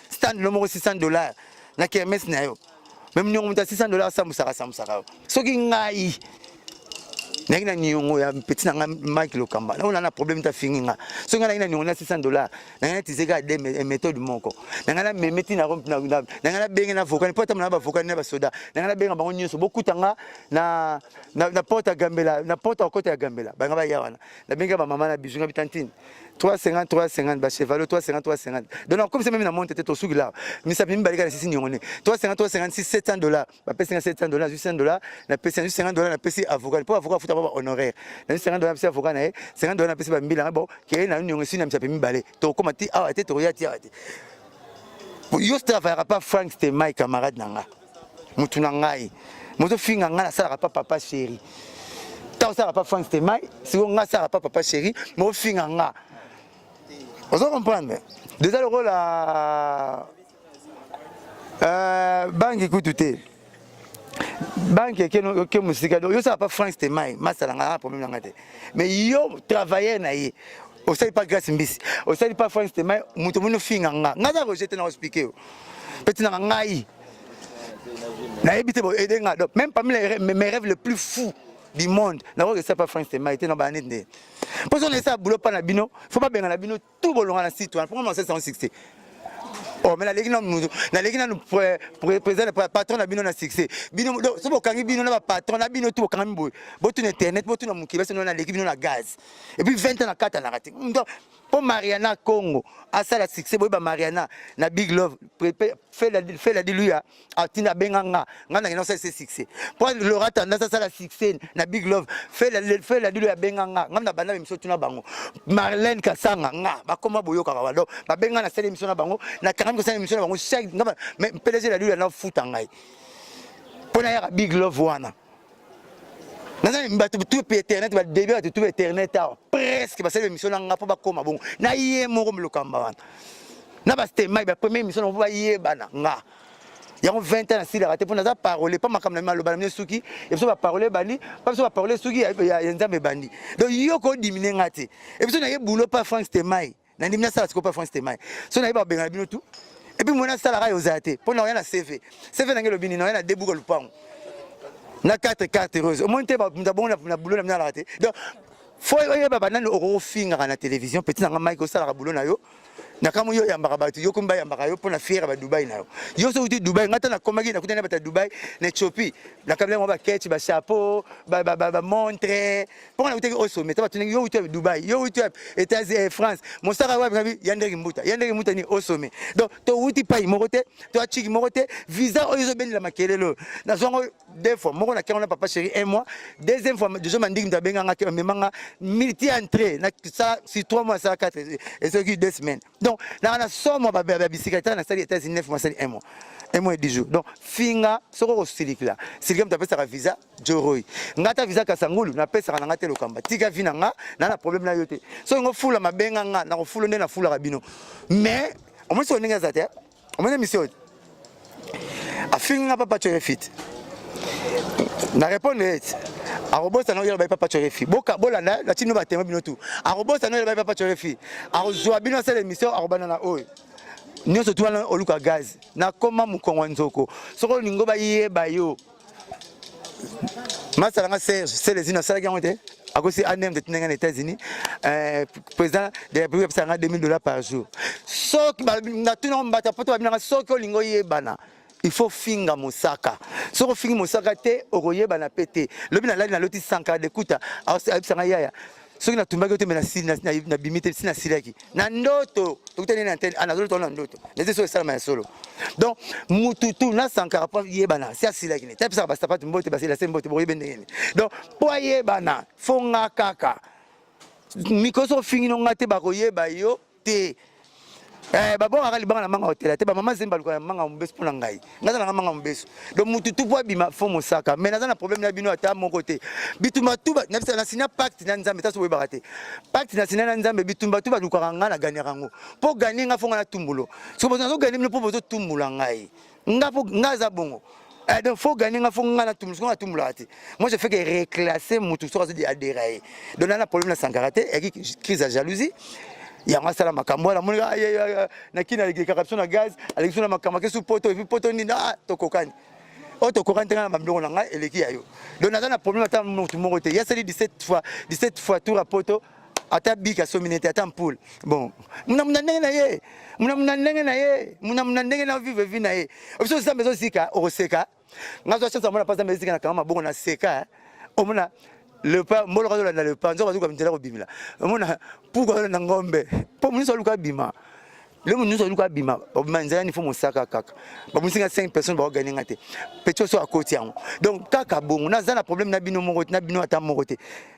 stand numéro $600 na kermes na yo. Même ni on monta $600 ça musaka. So nga yi. Nagina nyongo ya petit na Mike Lokamba. On a un problème ta finginga. So ngana ina nyongo na $600. Nangana tizeka de méthode moko. Nangana memeti na nangana benga na avocat, pas tamana ba avocat na ba soda. Nangana benga bango nyonso beaucoup tanga na porte à Gambela, na porte à côté à Gambela. Banga ba yawana. Na benga ba maman na bijunga bitantine. 350 ba chevalo 350. Donc comme c'est même na monte tête au sugi là. Mais ça pimi balika na sisi nyongone. 350 $700. Ba pesa $700, $800, na pesa $50 na pesa avocat. Pour avocat futa ba honoraire. Na $50 na pesa avocat na $50 na pesa ba mbila bon, ke na nyongo sina msa pimi balé. To comme ti ah tête to yati ati. Yo travaillera pas Frank c'était my camarade nanga. Mutu na ngai. Moto finga nga na sala pas papa chéri. Ta sala pas Frank c'était my, si on nga sala pas papa chéri, mo finga nga. Vous comprenez? Déjà le rôle à banque écoute tout banque que musique yo ça pas France c'était mai masala nga problème nga te mais yo travailler na ye au sai pas grâce mbisi au sai pas France c'était mai mutu muno finga nga za rejeter na expliquer petit na ngai na ebité bo aider nga donc même parmi mes rêves les plus fous du monde na ko ça pas France c'était mai était na ba nit. Parce qu'on essaie de boulot pas na bino, faut pas bien na bino tout bolonga na site. Pour moi c'est sans succès. Oh mais la ligue nous présenter patron na bino na succès. Bino so bo kangi bino na patron na bino tout kangi boy. Bo tout internet, bo tout na mukiba c'est na l'équipe bino na gaz. Et puis 20 ans na 4 na raté. Pour Mariana Congo, à ça la succès boy ba Mariana na Big Love fait la diluya à Tina Benganga, ngana na c'est succès. Pour le rata na ça la succès na Big Love fait la diluya Benganga, ngana bana émission tuna bango. Marlène Kasanga nga ba koma boyo ka walo ba benga na cette émission na bango na 40% émission na bango chaque mais PDG la diluya na futa ngai. Pour na ya Big Love wana. Naza mbatu tout internet ba début tout internet presque ba cette émission na nga po ba koma bon na yé moko mlokamba wana. Na ba c'était mai ba première émission on va yé bana nga. Il y a 20 ans si la raté pour naza parler pas makam na malo ba suki et so ba parler bani pas so ba parler suki ya nzambe bandi. Donc yo ko diminuer ngati. Et puis so na yé boulot pas France c'était mai. Na dimina ça ko pas France c'était mai. So na yé ba benga bino tout. Et puis mona ça la ra yo zaté. Pour na rien na CV. CV na ngelo bini na rien na debuka lupango. Na 4 roses. Au moins tu as bon na boulot na raté. Donc faut y ba banana au finga na télévision petit na Mike au sala boulot na yo. Na kama yo ya mbakabatu yo kumba ya mbakayo pona fiera ba Dubai na yo. Yo so uti Dubai ngata na komagi na kutana ba Dubai na Ethiopie. Na kabla ba ketch ba chapeau ba montre. Pona uti au sommet ta ba yo uti Dubai yo uti États-Unis France. Mon sara wa ngabi yandeki mbuta ni au sommet. Donc to uti pa morote to achiki morote visa oyo ben la makelelo. Na zongo deux fois moko na kanga papa chéri un mois. Deuxième fois je mandiki mtabenga ngaka memanga multi entrée na ça si 3 mois ça 4 et ce qui 2 semaines. Donc, là, on a somme de bicyclette, on a les États-Unis 9 mois, c'est 1 mois. 1 mois et 10 jours. Donc, finga, ce qu'on a aussi là. Si quelqu'un t'a fait ça visa, Joroi. Ngata visa Kasangulu, n'a pas ça à l'angaté le kamba. Tika vinanga, n'a pas problème là yoté. So, on a foule ma benganga, n'a pas foule n'a foule rabino. Mais, au moins, si on est à terre, on a une mission. A finga papa tu fit. Na répondre arobos na yo ba papa chorefi boka bolanda la tino ba tema bino tout arobos na yo ba papa chorefi arozwa bino cette émission arobana na oyo nyoso tu wana oluka gaz na koma mukongo nzoko soko lingo ba yeba yo masala nga c'est les innocents qui ont été à cause anem de tenir aux États-Unis président de la République ça $2000 par jour sok na tuno mbata poto ba bina soko lingo yebana. Il faut finga mosaka. Si on finga mosaka te, ogoye bana pété. Le bien là na loti 100 d'écoute. Alors c'est ça yaya. soki natumbaki te me na bimite si nasilaki na ndoto tokutani na antenne anazolo na ndoto neze so esalama ya solo donc mututu na sankara po yebana si asilaki ne tapisa basapatu mbote basila se mbote boyebe ndenge donc po yebana fonga kaka mikoso fingi no ngate bakoyeba yo te babon akali banga na manga hotel te ba mama zemba luka na manga mbeso pona ngai ngaza na manga mbeso donc mututu po bima fo mosaka mais naza na problème na bino ata mon côté bitumba tuba na bisa na sina pacte na nzambe taso we barate pacte na sina na nzambe bitumba tuba luka nga na gagner ngo po gagner nga fonga na tumbulo so bozo zo gagner po bozo tumbula ngai nga po ngaza bongo donc faut gagner nga fonga na tumbulo na tumbula ate moi je fais que reclasser mututu so de adhérer donc na problème na sankarate et crise de jalousie yanga sala makambo na moni na kina le corruption na gaz élection na makambo ke su poto et puis poto ni na tokokani o tokokani tanga na mabongo na ngai eleki ayo donc na na problème ata mutu moko te ya sali 17 fois tour à poto ata bika so minute ata poule bon muna ndenge na ye muna ndenge na vivre vie na ye obiso sa mezo sika oseka ngazo chance mona pas mezika na kama mabongo na seka o mona le pas molo ka na le pas nzo bazuka mtela ko bimila mona pourquoi na ngombe po muniso luka bima le muniso luka bima manzana ni fo mosaka kaka ba musinga 5 personnes ba gagner ngate pecho so akoti yango donc kaka bongo na zana problème na bino moko na bino ata moko te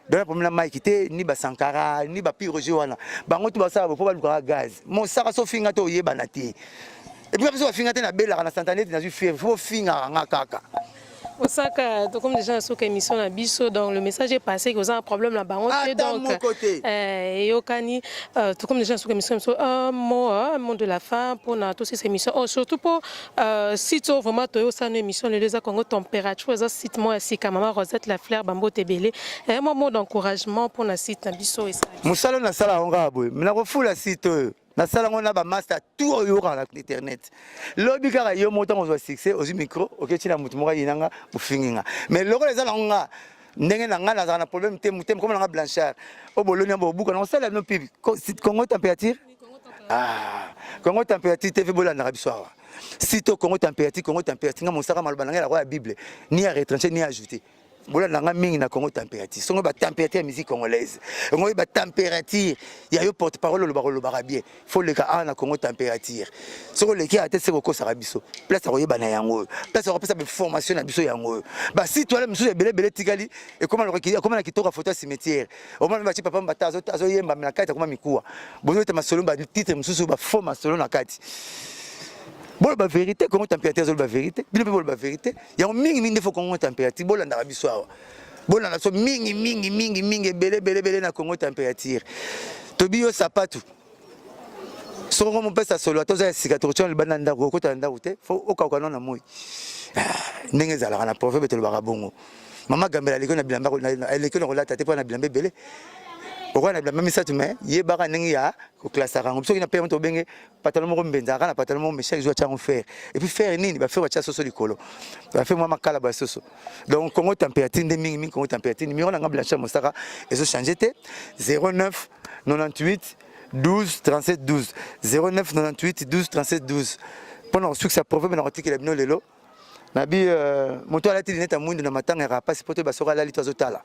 donc problème na Mike te ni ba sankara ni ba piroje wana bango tu ba sala po ba luka gaz mosaka so finga to yeba na te et puis so finga te na bela na santanete na ju fier fo finga nga kaka Osaka, comme déjà sur l'émission na biso, donc le message est passé que vous avez un problème là-bas. Donc, Yokani, tout comme déjà sur l'émission, un mot de la fin pour toutes ces émissions. Surtout pour si tu vraiment tu as une émission, les deux Congo température, ça site moi ici, Maman Rosette la Fleur, Bambo Tebele, un mot d'encouragement pour na site na biso et ça. Musalo na sala onga boy, mais na refoule la site. Na sala ngona ba master tout yora na internet lobi kaka yo moto on va succès au micro OK tina mutu moka yinanga ufinginga mais loko les ala nga ndenge na nga na problème te mutem comme na Blanchard o boloni mbo buka na sala no pibi Congo température Congo température TV bola na bisoa sito Congo température nga mosaka maloba na la Bible ni à retrancher ni à ajouter bola nanga mingi na Congo température songo ba température musique congolaise ngo ba température ya yo porte parole lo ba bien faut le ka na Congo température songo le ki ate se ko sa biso place ko yeba na yango place ko pesa be formation na biso yango ba si toi musu bele tikali et comment le ki comment na kitoka photo cimetière au moins ba ti papa mbata azo yemba na kati kuma mikuwa bozo te masolo ba titre musu ba formation na kati bon la vérité comment température la vérité bien la vérité il y a mingi faut Congo température bon na biso awa bon na so mingi bele na Congo température to bio sapatu so ko mo pesa solo toza sika to tshona bana ndako ko tanda ute faut okakana na moi ndenge zala na prophète to ba bongo mama gambela liko na bilamba na liko na kolata te po na bilamba bele pourquoi na bilamba misatu mais yebaka ndenge ya ko classe rango so ki na pema to benge pantalon moko mbenzaka na pantalon moko chaque jour tchango faire et puis faire nini ba faire tcha soso likolo ba faire moi makala ba soso donc Congo température de mingi Congo température numéro na ngabla chamo saka ezo changer te 09 98 12 37 12 09 98 12 37 12 pendant succès prophète na rotiki la bino lelo nabi moto ala tili neta mwindu na matanga rapasi poto basoka la lito azotala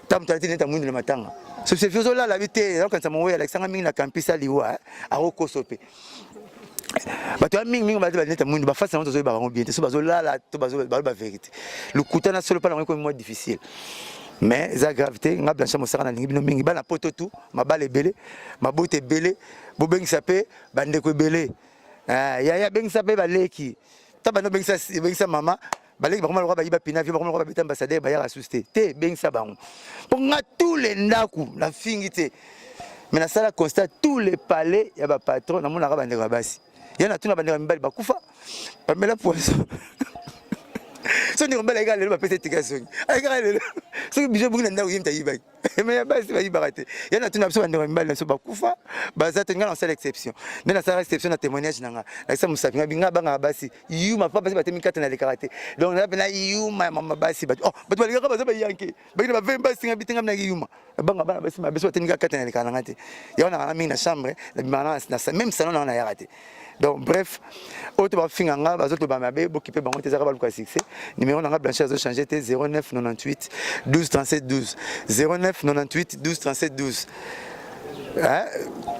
tam tali neta mwindu na matanga so se fiozo la bité donc ça mo Alexandre mingi na campus aliwa a rokosope bato mingi ba neta mwindu ba face na tozo ba bien so bazola to bazo ba vérité le kutana solo pas ko moi difficile mais za gravité nga blancha mo saka na lingi bino mingi ba na poto tout mabale belé mabote belé bo bengi sapé bande ko belé ya bengi sapé baleki tabano bengisa mama baleki bakoma lokwa bayiba pina vie bakoma lokwa babeta ambassadeur bayara susté te bengisa bango pour nga tous les ndaku la fingi te mais na sala constat tous les palais ya ba patron na mona ka bandeka basi yana tuna bandeka mibali bakufa pamela poisson so ni mbala ga lelo ba pete tikasoni aga lelo so bijo buki na ndaku yimta yibai mais basi bayiba kate yana tuna biso bandeka mibali so bakufa bazate ngana seule exception mais na sala exception na témoignage nanga na sa musapinga binga banga basi yuma papa basi batemi kate na le karaté donc na pena yuma mama basi bat oh bat balika baza ba yanke bakina ba vemba singa bitinga na yuma banga bana basi mabeso tenika katana le kananga te ya on a mis na chambre na même salon on a yarate. Donc bref, autre va finir nga bazoto ba mabe bokipe bango te zaka ba luka succès. Numéro nga Blanchard zo changer te 09 98 12 37 12 09 98 12 37 12. Hein,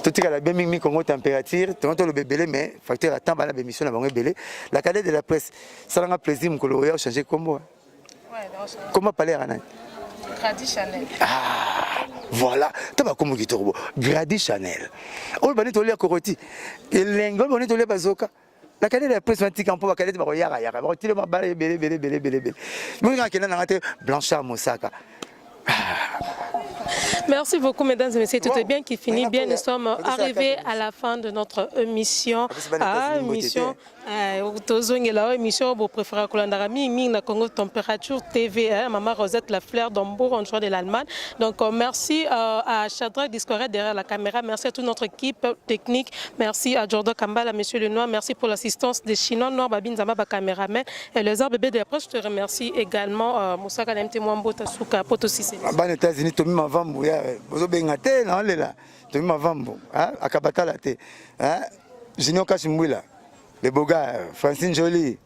tout est à la BMI Congo température, tout le bébé mais facteur attend ba la émission na bango belé. La cadette de la presse, ça nga plaisir mon colorier changer comme moi. Ouais, comment parler à Grady Chanel. Ah, voilà. Tu vas comme Gitorbo. Grady Chanel. On va nettoyer Koroti. Et l'engol va nettoyer Bazoka. La cadette de la presse antique en pour la cadette va yara yara. Va tirer ma balle belé. Moi quand on a raté Blanchard Moussaka. Merci beaucoup, mesdames et messieurs. Tout est bien qui finit bien. Nous sommes arrivés à la fin de notre émission. Émission. Émission, vous préférez la Congo Température TV, Maman Rosette La Fleur d'Hambourg, en choix de l'Allemagne. Donc, merci à Shadrach Discoré derrière la caméra. Merci à toute notre équipe technique. Merci à Jordan Kambala, Monsieur Lenoir. Merci pour l'assistance des Chinois, Noir Babin Zama, caméraman. Et les arbres bébés de la presse, je te remercie également. Moussa Kanemte Mwambo Tasuka, Potosisi. Les États-Unis, Tomi Mavambo, Bengate, non, là. Tomi Mavambo, Akabata Late, Junior Kashimwila. Les beaux gars, Francine Jolie,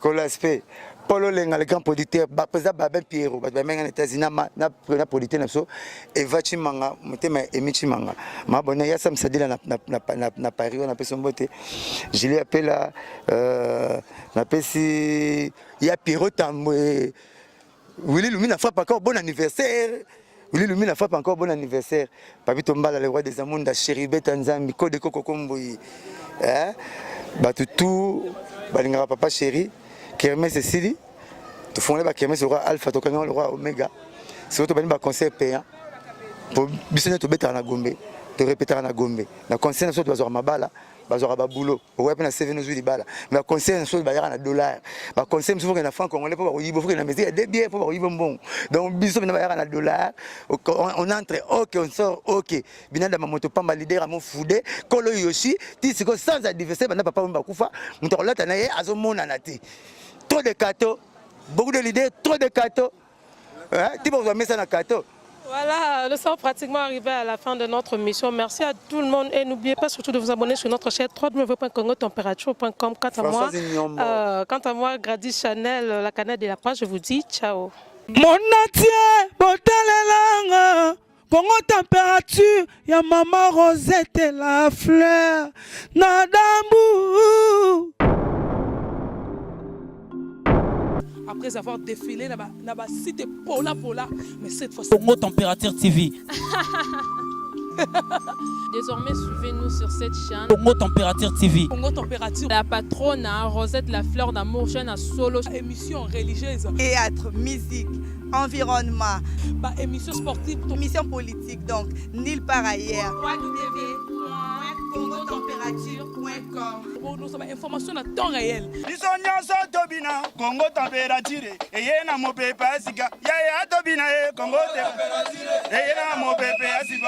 Colaspe, Paulo Lenga, le grand producteur, Bapeza Babin Pierrot, Babin États-Unis, na producteur Eva Chimanga, Mutema Emi Chimanga. Ma bonne Yassam Sadila na Paris, on appelle son beauté. Je l'ai appelé là, on appelle si. Il y a Pierrot Tamoué. Willy Lumina frappe encore bon anniversaire. Willy Lumina frappe encore bon anniversaire. Papi Tombala, le roi des Amonda, Chéribé Tanzambi, Code Coco Komboyi. Batutu, Balingara Papa Chéri, Kermès et Sili, tu fais le Kermès, le roi Alpha, tu connais le roi Omega. C'est autre conseil payant pour bisonner tout bête à la Gombe, te répéter à la Gombe. La conseil, c'est de ma balle, bazora babulo, ouais, puis na 7 nous di bala. Mais la conseil, c'est de bayar na dollar. La conseil, c'est que na franc congolais pour y bouffer na maison, des biens pour y bon. Donc bisonner na bayar na dollar, on entre, ok, on sort, ok. Binanda mamoto pamba leader à mon foudé, Kolo Yoshi, ti c'est que sans adversaire, bana papa mba kufa, mutola tanaye azomona nati. Trop de cadeaux, beaucoup de leaders, trop de cadeaux. Hein, tu peux mettre ça dans cadeau. Voilà, nous sommes pratiquement arrivés à la fin de notre mission. Merci à tout le monde et n'oubliez pas surtout de vous abonner sur notre chaîne www.congotemperature.com. Quant à moi, Grady Chanel, la canette de la page, je vous dis ciao. Mon atie, botalelanga, Congo Température, ya Maman Rosette La Fleur, Nadambu. Après avoir défilé dans la cité Pola, mais cette fois-ci. Congo Température TV. Désormais, suivez-nous sur cette chaîne. Congo Température TV. Congo Température. La patronne Rosette La Fleur d'Amour, chaîne à solo. Émission religieuse. Théâtre, musique, environnement. Émission sportive. Émission politique, donc nulle part ailleurs. www.congotemperature.com. Nous avons information à temps réel. Congo température, et yena mo pepe asika, ya tobina Congo température, et yena mo pepe asika.